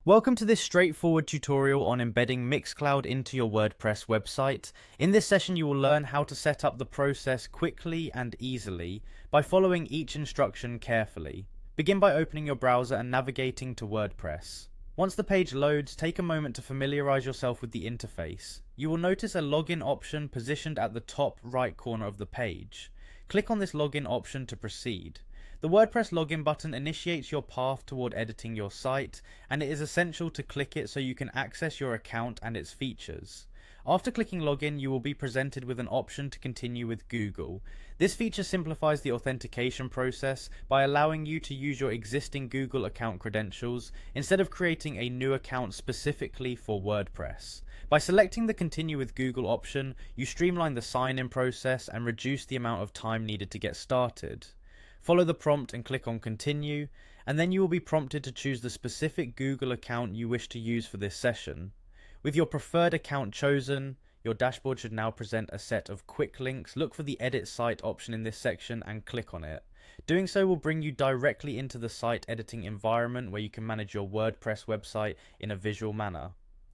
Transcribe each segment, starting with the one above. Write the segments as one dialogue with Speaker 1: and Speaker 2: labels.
Speaker 1: Welcome to this straightforward tutorial on embedding Mixcloud into your WordPress website. In this session you will learn how to set up the process quickly and easily by following each instruction carefully. Begin by opening your browser and navigating to WordPress. Once the page loads, take a moment to familiarize yourself with the interface. You will notice a login option positioned at the top right corner of the page. Click on this login option to proceed. The WordPress login button initiates your path toward editing your site, and it is essential to click it so you can access your account and its features. After clicking login, you will be presented with an option to continue with Google. This feature simplifies the authentication process by allowing you to use your existing Google account credentials instead of creating a new account specifically for WordPress. By selecting the Continue with Google option, you streamline the sign-in process and reduce the amount of time needed to get started. Follow the prompt and click on Continue, and then you will be prompted to choose the specific Google account you wish to use for this session. With your preferred account chosen, your dashboard should now present a set of quick links. Look for the Edit Site option in this section and click on it. Doing so will bring you directly into the site editing environment where you can manage your WordPress website in a visual manner.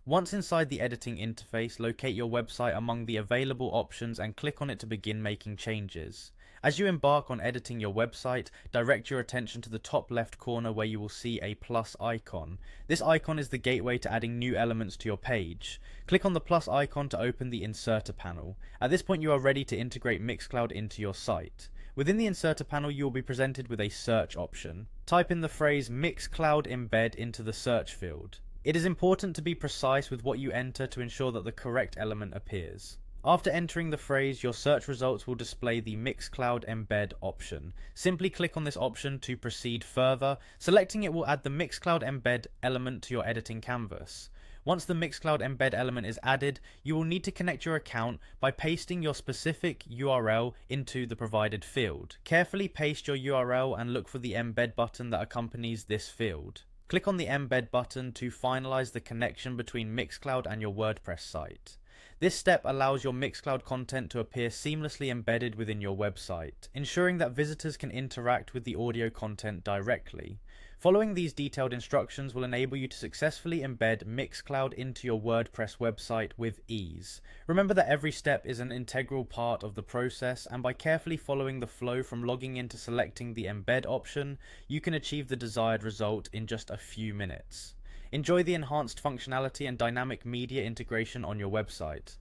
Speaker 1: Once inside the editing interface, locate your website among the available options and click on it to begin making changes. As you embark on editing your website, direct your attention to the top left corner where you will see a plus icon. This icon is the gateway to adding new elements to your page. Click on the plus icon to open the Inserter panel. At this point you are ready to integrate Mixcloud into your site. Within the Inserter panel you will be presented with a search option. Type in the phrase Mixcloud Embed into the search field. It is important to be precise with what you enter to ensure that the correct element appears. After entering the phrase, your search results will display the Mixcloud Embed option. Simply click on this option to proceed further. Selecting it will add the Mixcloud Embed element to your editing canvas. Once the Mixcloud Embed element is added, you will need to connect your account by pasting your specific URL into the provided field. Carefully paste your URL and look for the Embed button that accompanies this field. Click on the Embed button to finalize the connection between Mixcloud and your WordPress site. This step allows your Mixcloud content to appear seamlessly embedded within your website, ensuring that visitors can interact with the audio content directly. Following these detailed instructions will enable you to successfully embed Mixcloud into your WordPress website with ease. Remember that every step is an integral part of the process, and by carefully following the flow from logging in to selecting the Embed option, you can achieve the desired result in just a few minutes. Enjoy the enhanced functionality and dynamic media integration on your website.